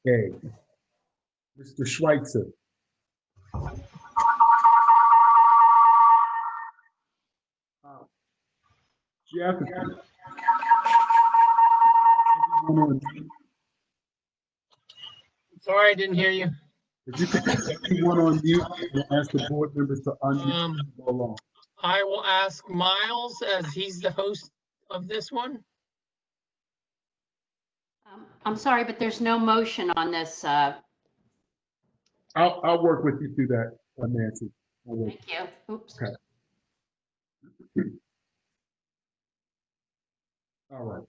A. Mr. Schweitzer. Jeff, everyone on mute. Sorry, I didn't hear you. If you could put everyone on mute and ask the board members to unmute and go along. I will ask Miles, as he's the host of this one. I'm sorry, but there's no motion on this. I'll work with you through that, Nancy. Thank you. Oops. Okay. All right.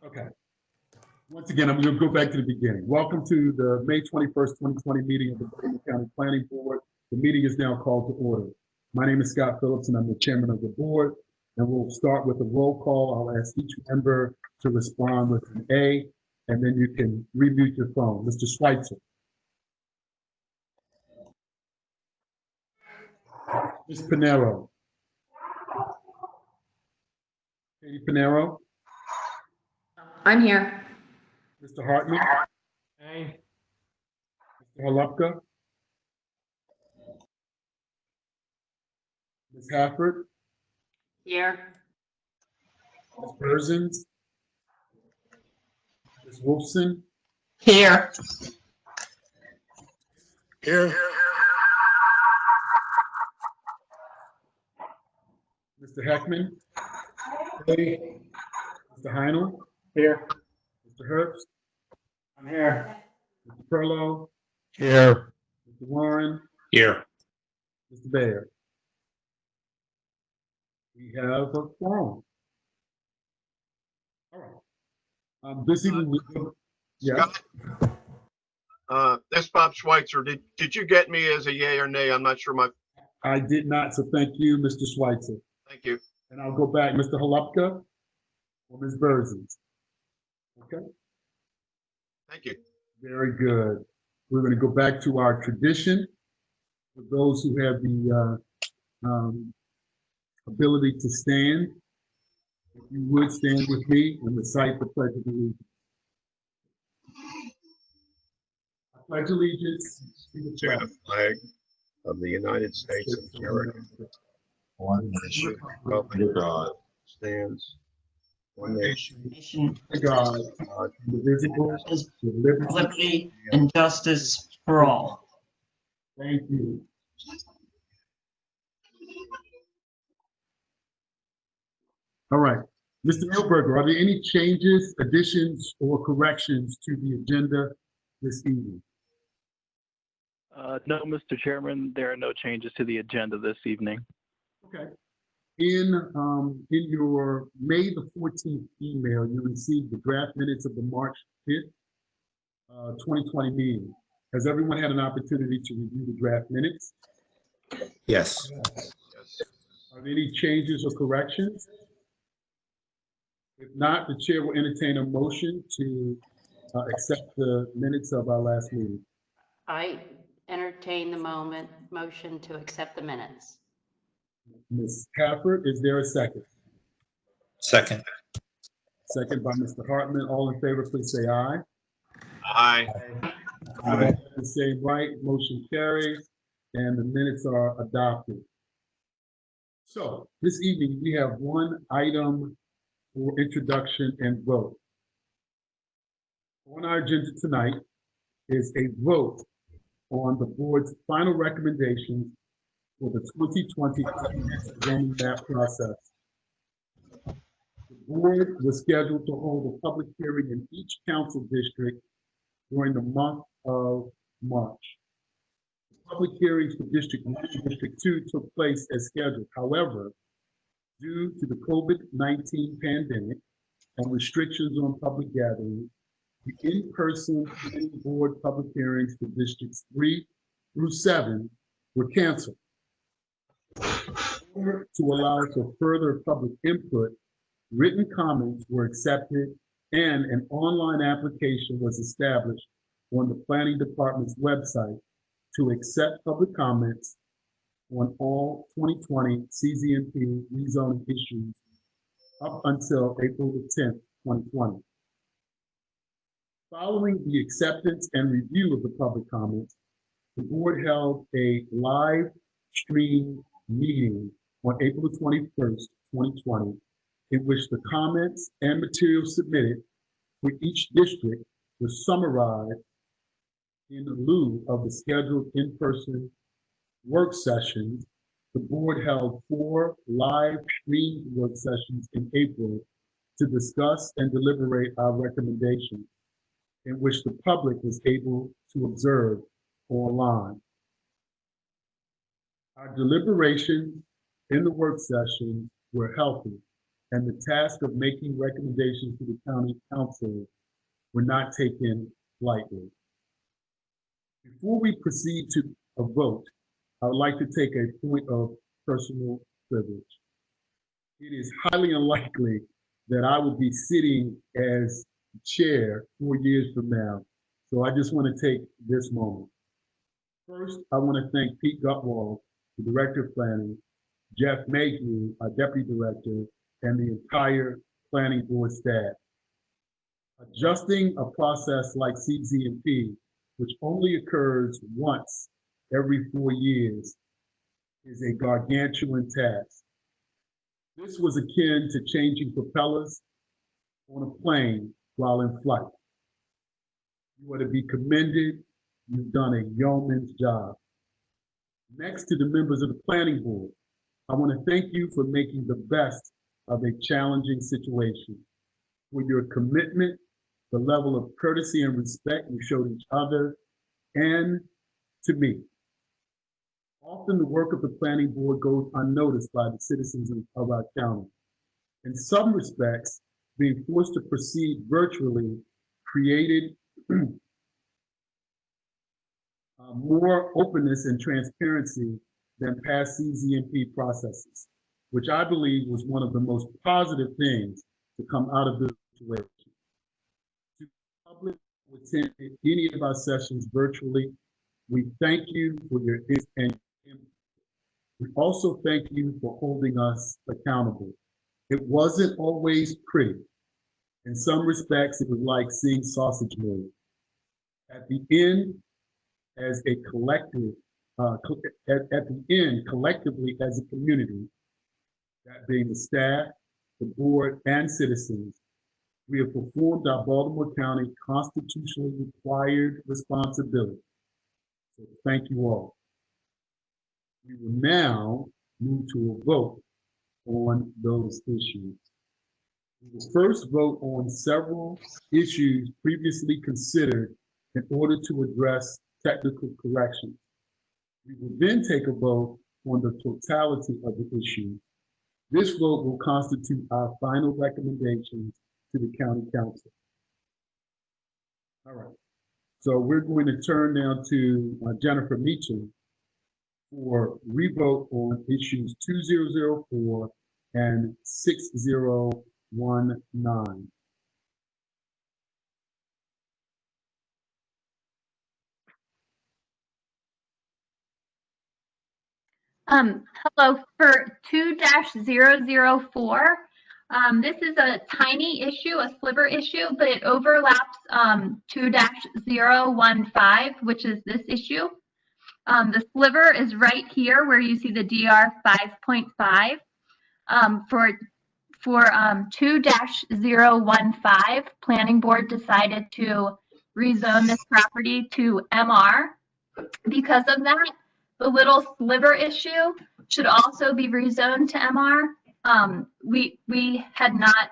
Okay. Once again, I'm going to go back to the beginning. Welcome to the May 21st, 2020 meeting of the Bergen County Planning Board. The meeting is now called to order. My name is Scott Phillips, and I'm the chairman of the board. And we'll start with a roll call. I'll ask each member to respond with an A, and then you can remute your phone. Mr. Schweitzer. Ms. Pinero. Katie Pinero. I'm here. Mr. Hartman. Hey. Mr. Holupka. Ms. Hafford. Here. Ms. Berzins. Ms. Wolfson. Here. Here. Mr. Heckman. Hey. Mr. Heinel. Here. Mr. Herbst. I'm here. Mr. Perlow. Here. Mr. Warren. Here. Mr. Bayer. We have a quorum. All right. This evening, yeah. That's Bob Schweitzer. Did you get me as a yay or nay? I'm not sure I did not, so thank you, Mr. Schweitzer. thank you. And I'll go back, Mr. Holupka or Ms. Berzins. Okay, Thank you. very good. We're going to go back to our tradition. For those who have the ability to stand, if you would stand with me and recite the Pledge of Allegiance. I pledge allegiance to the To the flag of the United States of America, one nation, under God, stands one nation, to God, God, indivisible, with liberty. Liberty and justice for all. Thank you. All right. Mr. Milberger, are there any changes, additions, or corrections to the agenda this evening? No, Mr. Chairman, there are no changes to the agenda this evening. Okay. In your May the 14th email, you received the draft minutes of the March 5th, 2020 meeting. Has everyone had an opportunity to review the draft minutes? Yes. Yes. Are there any changes or corrections? If not, the chair will entertain a motion to accept the minutes of our last meeting. I entertain the motion to accept the minutes. Ms. Hafford, is there a second? Second. Second by Mr. Hartman. All in favor, please say aye. Aye. Aye. The same right, motion carries, and the minutes are adopted. So this evening, we have one item for introduction and vote. On our agenda tonight is a vote on the board's final recommendations for the 2020 zoning map process. The board was scheduled to hold a public hearing in each council district during the month of March. Public hearings for District 1 and District 2 took place as scheduled. However, due to the COVID-19 pandemic and restrictions on public gatherings, the in-person planning board public hearings for Districts 3 through 7 were canceled. In order to allow for further public input, written comments were accepted and an online application was established on the Planning Department's website to accept public comments on all 2020 CZMP rezoning issues up until April the 10th, 2020. Following the acceptance and review of the public comments, the board held a live stream meeting on April the 21st, 2020, in which the comments and materials submitted for each district were summarized in lieu of the scheduled in-person work sessions. The board held 4 live streamed work sessions in April to discuss and deliberate our recommendations, in which the public was able to observe online. Our deliberations in the work session were healthy, and the task of making recommendations to the county council were not taken lightly. Before we proceed to a vote, I would like to take a point of personal privilege. It is highly unlikely that I will be sitting as chair 4 years from now, so I just want to take this moment. First, I want to thank Pete Gutwald, the Director of Planning, Jeff Mayhew, our Deputy Director, and the entire Planning Board staff. Adjusting a process like CZMP, which only occurs once every 4 years, is a gargantuan task. This was akin to changing propellers on a plane while in flight. You are to be commended. You've done a yeoman's job. Next to the members of the Planning Board, I want to thank you for making the best of a challenging situation, for your commitment, the level of courtesy and respect you showed each other and to me. Often the work of the Planning Board goes unnoticed by the citizens of our county. In some respects, being forced to proceed virtually created more openness and transparency than past CZMP processes, which I believe was one of the most positive things to come out of this situation. To the public who attended any of our sessions virtually, we thank you for your input. We also thank you for holding us accountable. It wasn't always pretty. In some respects, it was like seeing sausage made. At the end, as a collective, at the end, collectively as a community, that being the staff, the board, and citizens, we have performed our Baltimore County constitutionally required responsibility. So thank you all. We will now move to a vote on those issues. We will first vote on several issues previously considered in order to address technical corrections. We will then take a vote on the totality of the issue. This vote will constitute our final recommendations to the county council. All right, so we're going to turn now to Jennifer Meacham for revote on issues 2004 and 6019. Hello, for 2-004, this is a tiny issue, a sliver issue, but it overlaps 2-015, which is this issue. The sliver is right here where you see the DR 5.5. For 2-015, Planning Board decided to rezone this property to MR. Because of that, the little sliver issue should also be rezoned to MR. We had not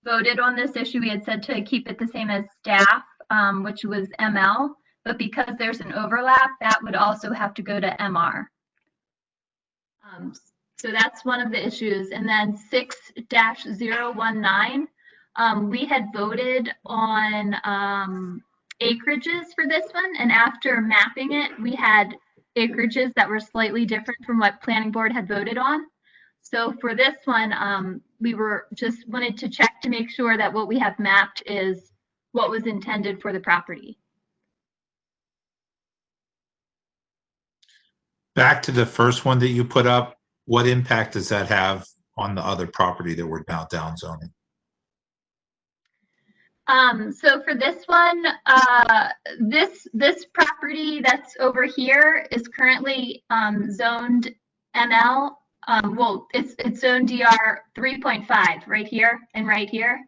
voted on this issue. We had said to keep it the same as staff, which was ML, but because there's an overlap, that would also have to go to MR. So that's one of the issues. And then 6-019, we had voted on acreages for this one, and after mapping it, we had acreages that were slightly different from what Planning Board had voted on. So for this one, we were just wanted to check to make sure that what we have mapped is what was intended for the property. Back to the first one that you put up, what impact does that have on the other property that we're now down zoning? So for this one, this property that's over here is currently, zoned ML. Well, it's zoned DR 3.5 right here and right here.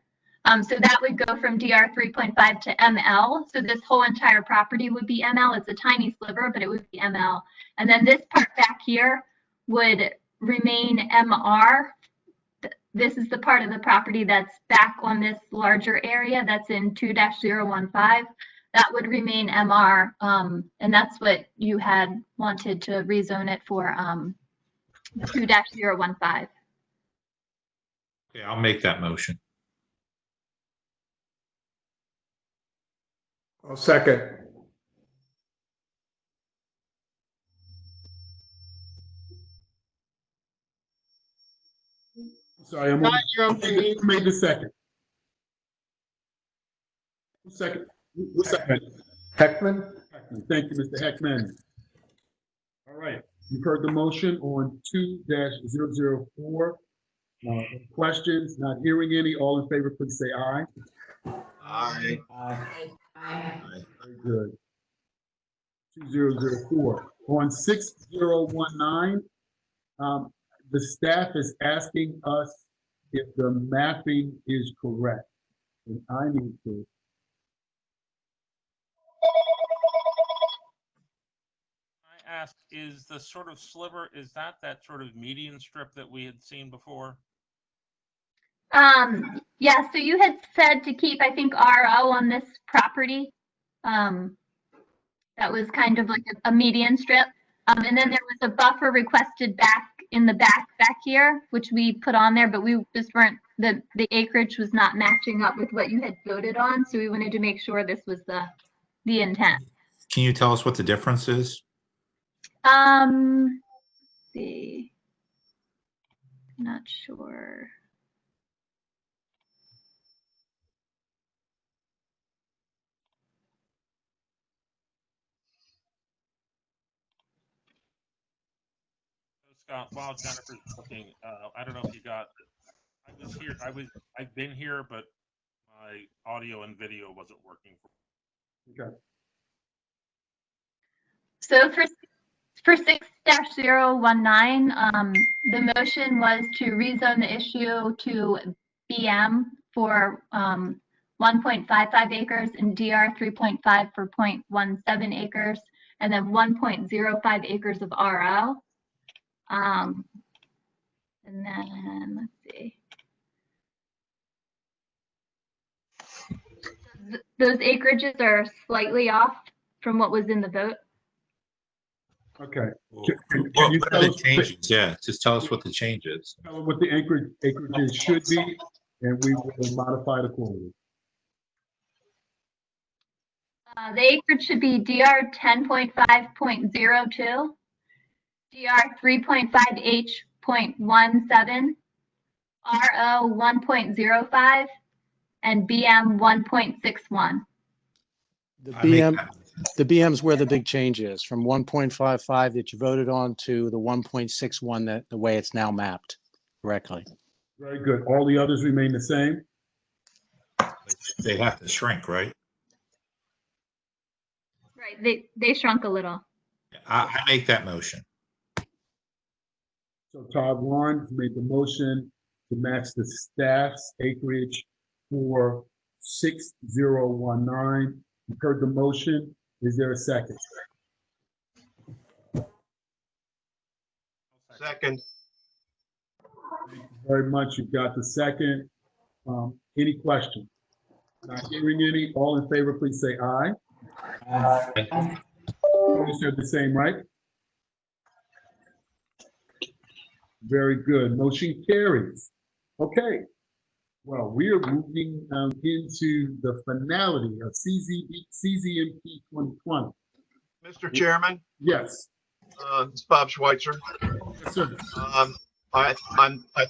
So that would go from DR 3.5 to ML. So this whole entire property would be ML. It's a tiny sliver, but it would be ML. And then this part back here would remain MR. This is the part of the property that's back on this larger area that's in 2-015. That would remain MR. And that's what you had wanted to rezone it for 2-015. Okay, I'll make that motion. I'll second. Sorry, I'm Scott, you're on mute. who made the second? Second. Who's second? Heckman? Thank you, Mr. Heckman. All right, you've heard the motion on 2-004. Questions? Not hearing any. All in favor, please say aye. Aye. Very good. 2004. On 6019, the staff is asking us if the mapping is correct. And I need to. I ask, is the sort of sliver, is that sort of median strip that we had seen before? Yeah, so you had said to keep, I think, RO on this property. That was kind of like a median strip. And then there was a buffer requested back in the back here, which we put on there, but we just weren't, the acreage was not matching up with what you had voted on. So we wanted to make sure this was the intent. Can you tell us what the difference is? See, not sure. Scott, while Jennifer's looking, I don't know if you got, I was here, I've been here, but my audio and video wasn't working. Okay. So for 6-019, the motion was to rezone the issue to BM for 1.55 acres and DR 3.5 for 0.17 acres, and then 1.05 acres of RO. And then let's see. Those acreages are slightly off from what was in the vote. Okay. What Can you are tell the us changes? Yeah, just tell us what the change is. what the acreages should be, and we will modify it accordingly. The acreage should be DR 10.5.02, DR 3.5H.17, RO 1.05, and BM 1.61. The BM's where the big change is, from 1.55 that you voted on to the 1.61 that the way it's now mapped correctly. Very good. All the others remain the same? They have to shrink, right? Right, they shrunk a little. I make that motion. So Todd Warren made the motion to match the staff's acreage for 6019. You've heard the motion. Is there a second? Second. Thank you very much. You've got the second. Any questions? Not hearing any. All in favor, please say aye. You said the same, right? Very good. Motion carries. Okay. Well, we are moving into the finality of CZMP 2020. Mr. Chairman, Yes. it's Bob Schweitzer. Yes, sir. I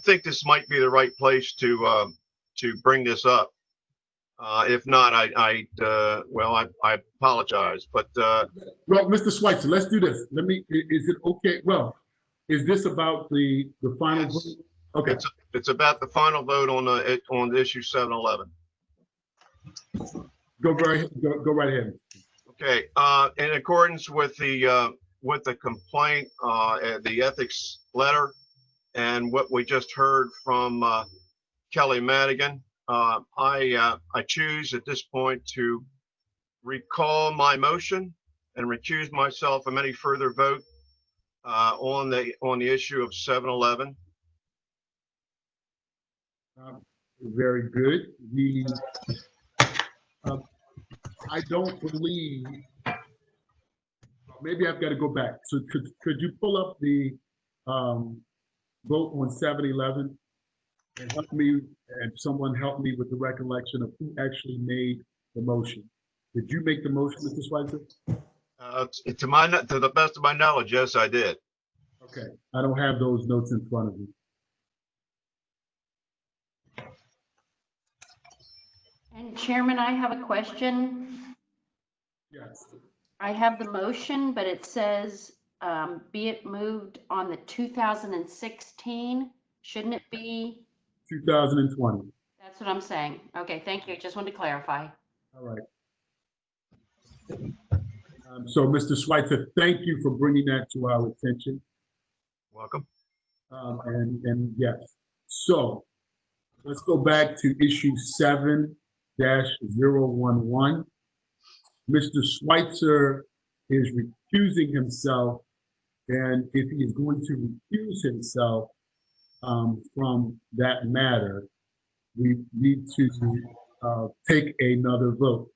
think this might be the right place to bring this up. If not, well, I apologize, but Well, Mr. Schweitzer, let's do this. Is it okay? Well, is this about the final Yes. vote? Okay, it's about the final vote on issue 711. go right ahead. Okay, in accordance with the complaint, the ethics letter, and what we just heard from Kelly Madigan, I choose at this point to recall my motion and recuse myself from any further vote on the issue of 711. Very good. I don't believe, maybe I've got to go back. So could you pull up the vote on 711 and help me, and someone help me with the recollection of who actually made the motion? Did you make the motion, Mr. Schweitzer? To the best of my knowledge, yes, I did. Okay, I don't have those notes in front of me. And Chairman, I have a question. Yes. I have the motion, but it says, be it moved on the 2016. Shouldn't it be? 2020. That's what I'm saying. Okay, thank you. Just wanted to clarify. All right. So, Mr. Schweitzer, thank you for bringing that to our attention. Welcome. And yes, so let's go back to issue 7-011. Mr. Schweitzer is recusing himself, and if he is going to recuse himself from that matter, we need to take another vote.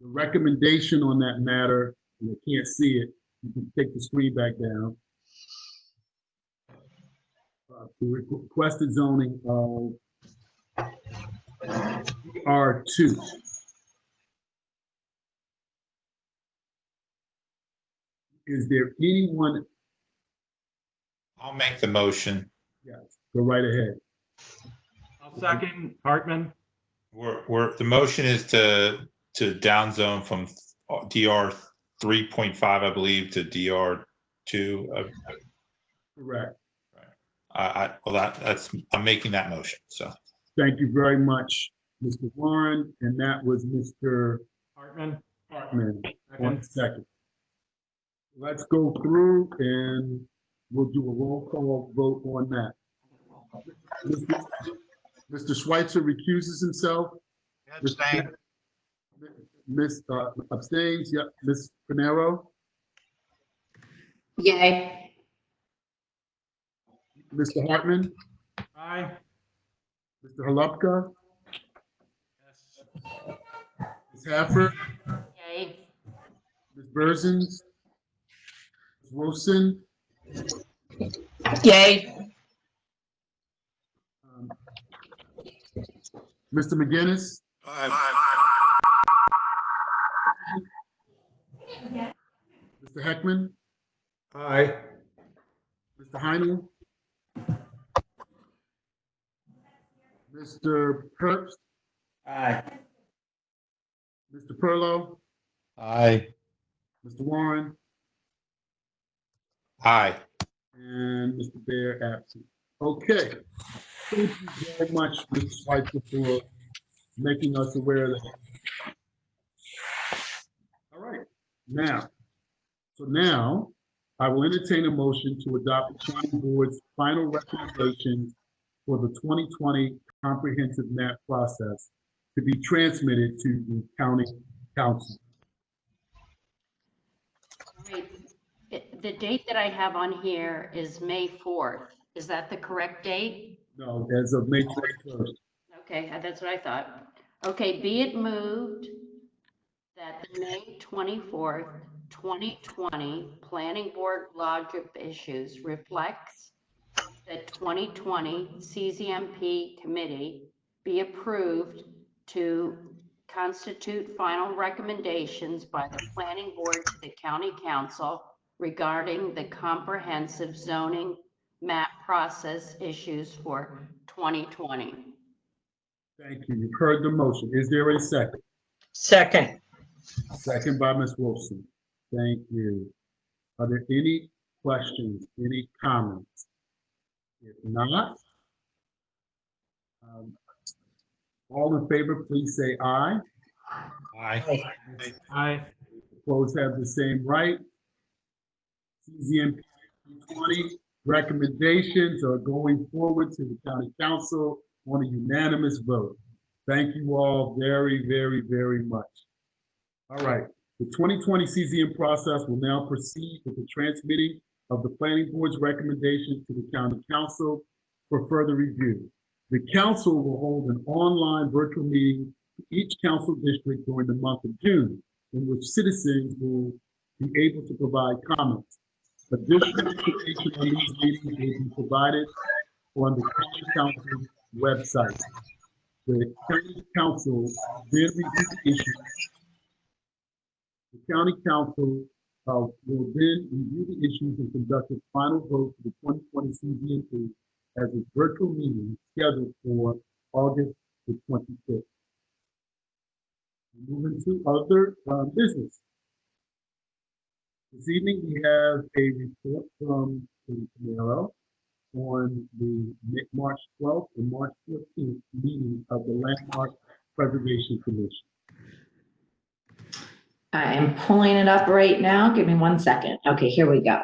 The recommendation on that matter, and I can't see it, you can take the screen back down. The requested zoning of R2. Is there anyone? I'll make the motion. Yes, go right ahead. I'll second Hartman. The motion is to downzone from DR 3.5, I believe, to DR 2. Correct. I'm making that motion. So Thank you very much, Mr. Warren, and that was Mr. Hartman. Hartman. 1 second. Let's go through and we'll do a roll call vote on that. Mr. Schweitzer recuses himself. Abstain. Ms. Abstains. Yep. Ms. Pinero. Yay. Mr. Hartman. Aye. Mr. Halupka. Ms. Hafford. Yay. Ms. Berzins. Ms. Wilson. Yay. Mr. McGinnis. Mr. Heckman. aye. Mr. Heine. Mr. Herbst. Aye. Mr. Perlow. Aye. Mr. Warren. Aye. And Mr. Bear absent. Okay. Thank you very much, Mr. Schweitzer, for making us aware of that. All right. Now I will entertain a motion to adopt the planning board's final recommendations for the 2020 comprehensive map process to be transmitted to the county council. Right. The date that I have on here is May 4th. Is that the correct date? No, as of May 21st. Okay, that's what I thought. Okay, be it moved that the May 24th, 2020 Planning Board Lodge of Issues reflects that 2020 CZMP committee be approved to constitute final recommendations by the planning board to the county council regarding the comprehensive zoning map process issues for 2020. Thank you. You've heard the motion. Is there a second? Second. Second by Ms. Wolfson. Thank you. Are there any questions, any comments? If not, all in favor, please say aye. Aye. Aye. Opposed have the same right. CZMP 20 recommendations are going forward to the county council on a unanimous vote. Thank you all very, very, very much. All right, the 2020 CZM process will now proceed with the transmitting of the planning board's recommendations to the county council for further review. The council will hold an online virtual meeting for each council district during the month of June, in which citizens will be able to provide comments. Additional information on these meetings will be provided on the county council's website. The county council will then review the issue. The county council will then review the issues and conduct a final vote for the 2020 CZMP as a virtual meeting scheduled for August the 25th. Moving to other business. This evening we have a report from the Camaro on the March 12th and March 14th meeting of the Landmark Preservation Commission. I am pulling it up right now. Give me 1 second. Okay, here we go.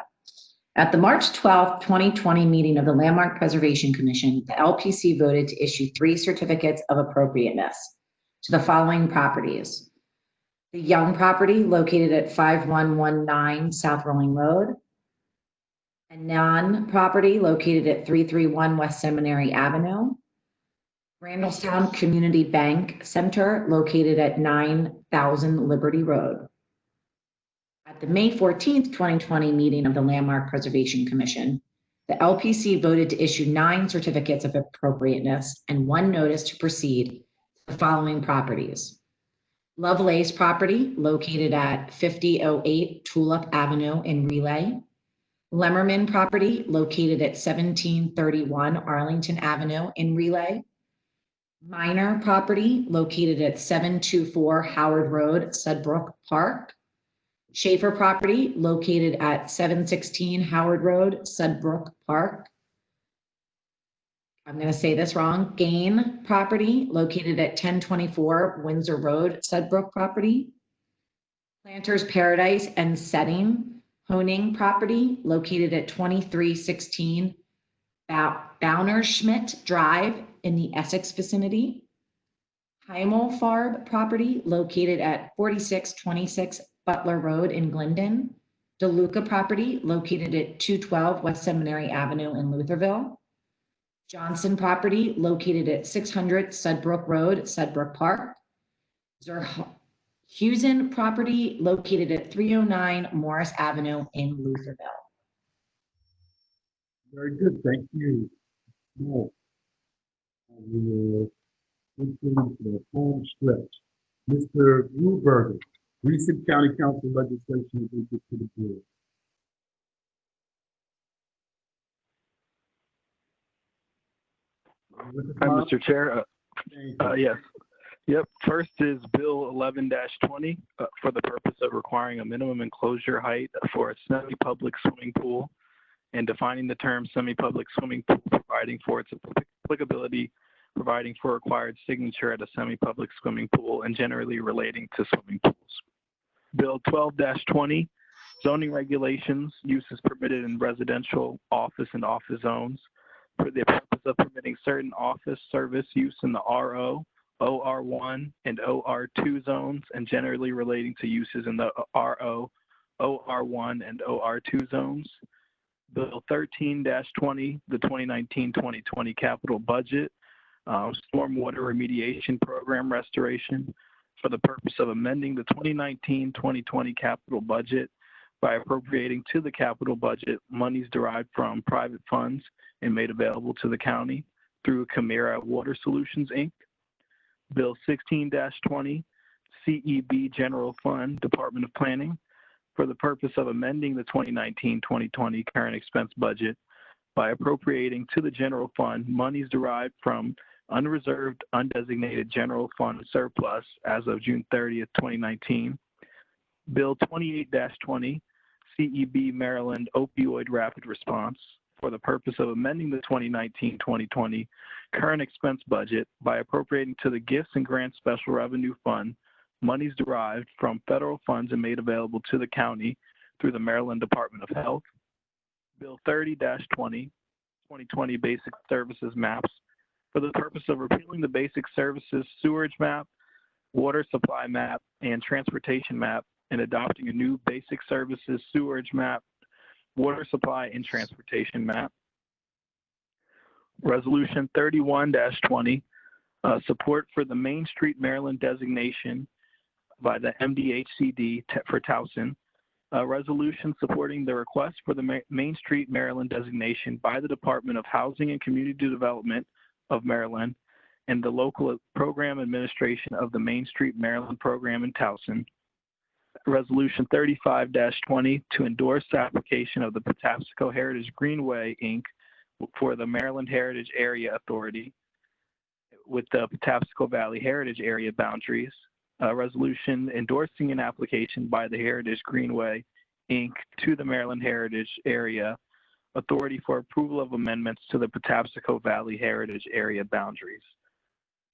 At the March 12th, 2020 meeting of the Landmark Preservation Commission, the LPC voted to issue 3 certificates of appropriateness to the following properties. The Young property located at 5119 South Rolling Road. A Non property located at 331 West Seminary Avenue. Randallstown Community Bank Center located at 9000 Liberty Road. At the May 14th, 2020 meeting of the Landmark Preservation Commission, the LPC voted to issue 9 certificates of appropriateness and 1 notice to proceed to the following properties. Lovelace property located at 5008 Tulip Avenue in Relay. Lemmerman property located at 1731 Arlington Avenue in Relay. Minor property located at 724 Howard Road, Sudbrook Park. Schaefer property located at 716 Howard Road, Sudbrook Park. I'm going to say this wrong. Gain property located at 1024 Windsor Road, Sudbrook property. Planters Paradise and Setting Honing property located at 2316 Baunerschmidt Drive in the Essex vicinity. Heimelfarb property located at 4626 Butler Road in Glendon. DeLuca property located at 212 West Seminary Avenue in Lutherville. Johnson property located at 600 Sudbrook Road, Sudbrook Park. Husen property located at 309 Morris Avenue in Lutherville. Very good, thank you. Now, we will into the home stretch. Mr. Gruberger, recent county council legislation is introduced to the board. Hi, Mr. Chair. Yes. Yep. First is Bill 11-20 for the purpose of requiring a minimum enclosure height for a semi-public swimming pool and defining the term semi-public swimming pool, providing for its applicability, providing for required signature at a semi-public swimming pool, and generally relating to swimming pools. Bill 12-20, zoning regulations, uses permitted in residential, office, and office zones for the purpose of permitting certain office service use in the RO, OR1, and OR2 zones, and generally relating to uses in the RO, OR1, and OR2 zones. Bill 13-20, the 2019-2020 capital budget, stormwater remediation program restoration for the purpose of amending the 2019-2020 capital budget by appropriating to the capital budget monies derived from private funds and made available to the county through Chimera Water Solutions, Inc. Bill 16-20, CEB General Fund, Department of Planning, for the purpose of amending the 2019-2020 current expense budget by appropriating to the general fund monies derived from unreserved, undesignated general fund surplus as of June 30th, 2019. Bill 28-20, CEB Maryland Opioid Rapid Response, for the purpose of amending the 2019-2020 current expense budget by appropriating to the Gifts and Grants Special Revenue Fund monies derived from federal funds and made available to the county through the Maryland Department of Health. Bill 30-20, 2020 Basic Services Maps, for the purpose of repealing the Basic Services Sewerage Map, Water Supply Map, and Transportation Map, and adopting a new Basic Services Sewerage Map, Water Supply, and Transportation Map. Resolution 31-20, support for the Main Street Maryland designation by the MDHCD for Towson. A resolution supporting the request for the Main Street Maryland designation by the Department of Housing and Community Development of Maryland and the local program administration of the Main Street Maryland program in Towson. Resolution 35-20 to endorse the application of the Patapsco Heritage Greenway, Inc. for the Maryland Heritage Area Authority with the Patapsco Valley Heritage Area boundaries. A resolution endorsing an application by the Heritage Greenway, Inc. to the Maryland Heritage Area Authority for approval of amendments to the Patapsco Valley Heritage Area boundaries.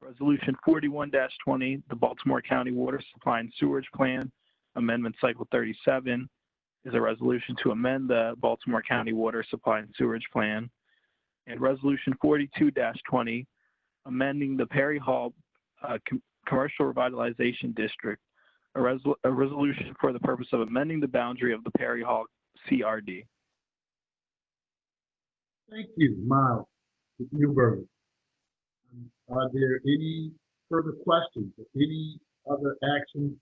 Resolution 41-20, the Baltimore County Water Supply and Sewerage Plan, Amendment Cycle 37, is a resolution to amend the Baltimore County Water Supply and Sewerage Plan. And Resolution 42-20, amending the Perry Hall Commercial Revitalization District, a resolution for the purpose of amending the boundary of the Perry Hall CRD. Thank you, Miles Newberg. Are there any further questions or any other actions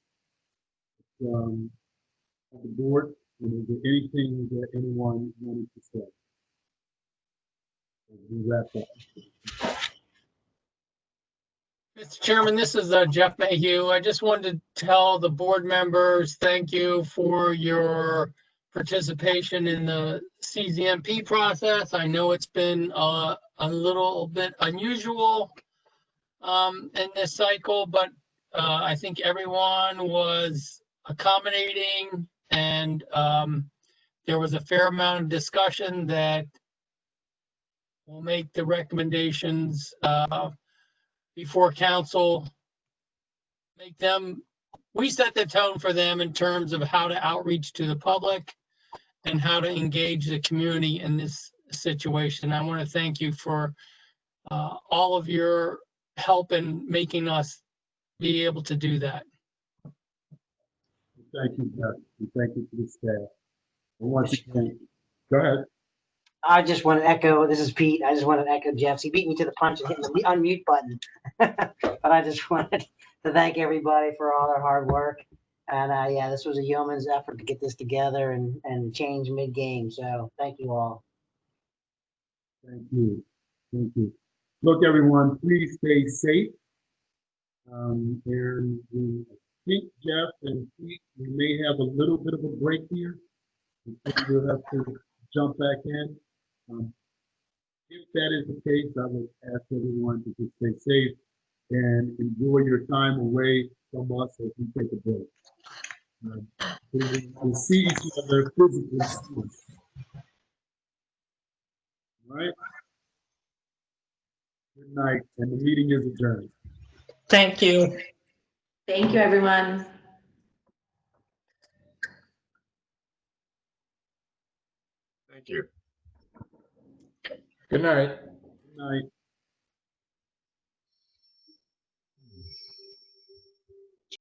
of the board? And is there anything that anyone wanted to say? As we wrap up. Mr. Chairman, this is Jeff Mayhew. I just wanted to tell the board members, thank you for your participation in the CZMP process. I know it's been a little bit unusual in this cycle, but I think everyone was accommodating, and there was a fair amount of discussion that will make the recommendations before council, we set the tone for them in terms of how to outreach to the public and how to engage the community in this situation. I want to thank you for all of your help in making us be able to do that. Thank you, Jeff. And thank you to the staff. And once again, go ahead. I just want to echo, this is Pete. I just want to echo Jeff's. He beat me to the punch and hit the unmute button. But I just wanted to thank everybody for all their hard work. And yeah, this was a yeoman's effort to get this together and change mid-game. So thank you all. Thank you. Thank you. Look, everyone, please stay safe. And we think, Jeff and Pete, we may have a little bit of a break here. We'll have to jump back in. If that is the case, I would ask everyone to just stay safe and enjoy your time away from us as we take a break. We'll see each other physically soon. All right? Good night, and the meeting is adjourned. Thank you. Thank you, everyone. Thank you. Good night. Good night.